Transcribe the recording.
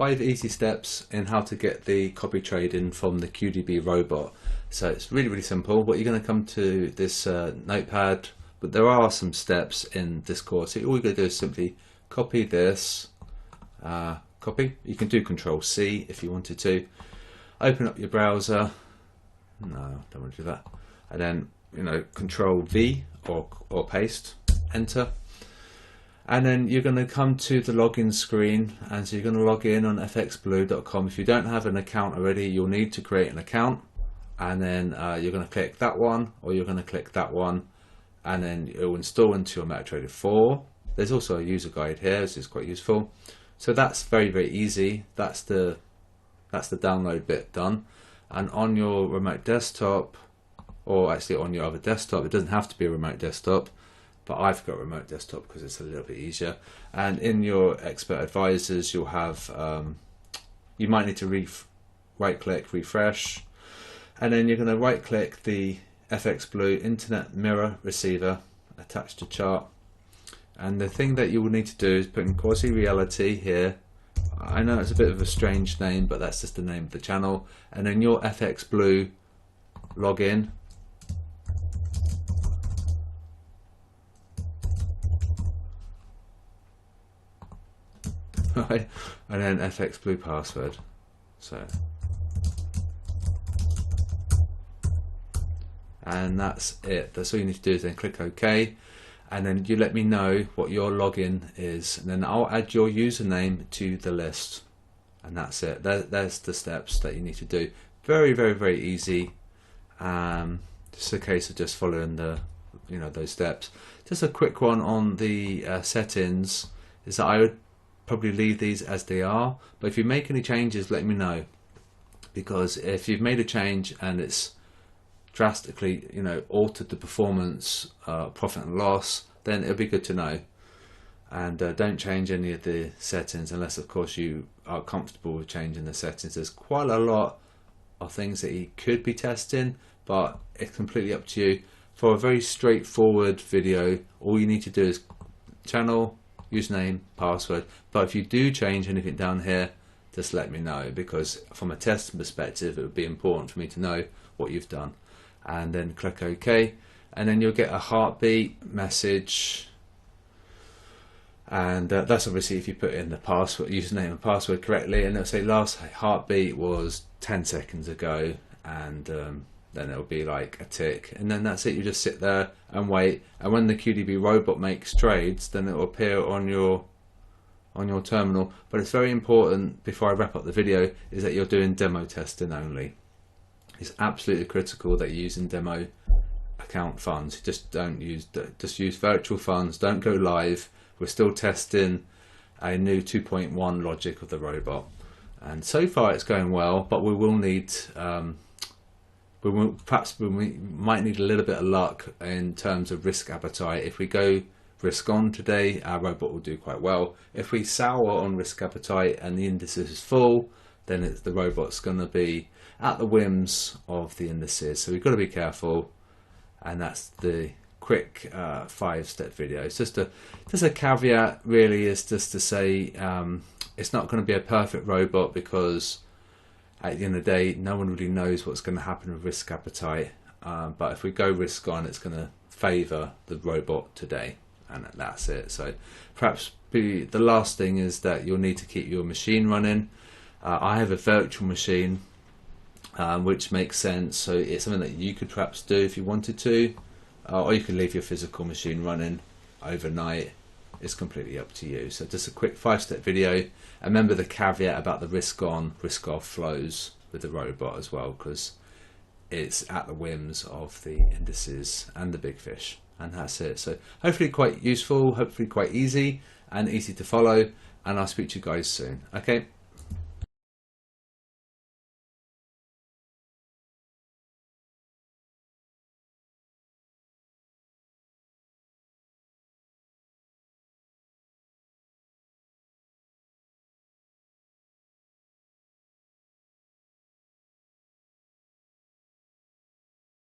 5 easy steps in how to get the copy trading from the QDB robot. So it's really simple. What you're going to come to this notepad, but there are some steps in this course. So all you're going to do is simply copy this, copy. You can do Control C if you wanted to. Open up your browser. No, don't want to do that. And then Control V or paste, enter. And then you're going to come to the login screen, and so you're going to log in on FXBlue.com. If you don't have an account already, you'll need to create an account, and then you're going to click that one, or you're going to click that one, and then it will install into your MetaTrader 4. There's also a user guide here, which is quite useful. So that's very easy. That's the download bit done. And on your remote desktop, or actually on your other desktop, it doesn't have to be a remote desktop, but I've got a remote desktop because it's a little bit easier. And in your expert advisors, you'll have you might need to right click refresh, and then you're going to right click the FXBlue Internet Mirror Receiver attached to chart. And the thing that you will need to do is put in quasireality here. I know it's a bit of a strange name, but that's just the name of the channel. And then your FXBlue login. Right, and then FXBlue password. So, and that's it. That's all you need to do is then click OK, and then you let me know what your login is, and then I'll add your username to the list, and that's it. There's the steps that you need to do. Very easy. Just a case of just following the those steps. Just a quick one on the settings is that I would probably leave these as they are, but if you make any changes, let me know, because if you've made a change and it's drastically altered the performance, profit and loss, then it'll be good to know. And don't change any of the settings unless of course you are comfortable with changing the settings. There's quite a lot of things that you could be testing, but it's completely up to you. For a very straightforward video, all you need to do is channel, username, password. But if you do change anything down here, just let me know, because from a testing perspective it would be important for me to know what you've done. And then click OK, and then you'll get a heartbeat message, and that's obviously if you put in the password, username and password correctly, and it'll say last heartbeat was 10 seconds ago, and then it'll be like a tick, and then that's it. You just sit there and wait, and when the QDB robot makes trades, then it will appear on your terminal. But it's very important, before I wrap up the video, is that you're doing demo testing only. It's absolutely critical that you're using demo account funds. Just use virtual funds. Don't go live. We're still testing a new 2.1 logic of the robot, and so far it's going well, but we will need perhaps we might need a little bit of luck in terms of risk appetite. If we go risk on today, our robot will do quite well. If we sour on risk appetite and the indices is full, then the robot's going to be at the whims of the indices. So we've got to be careful, and that's the quick 5-step video. It's just a caveat, really, is just to say it's not going to be a perfect robot, because at the end of the day, no one really knows what's going to happen with risk appetite. But if we go risk on, it's going to favour the robot today, and that's it. So perhaps the last thing is that you'll need to keep your machine running. I have a virtual machine, which makes sense. So it's something that you could perhaps do if you wanted to, or you can leave your physical machine running overnight. It's completely up to you. So just a quick 5-step video. And remember the caveat about the risk on, risk off flows with the robot as well, because it's at the whims of the indices and the big fish. And that's it. So hopefully quite useful, hopefully quite easy and easy to follow. And I'll speak to you guys soon. Okay.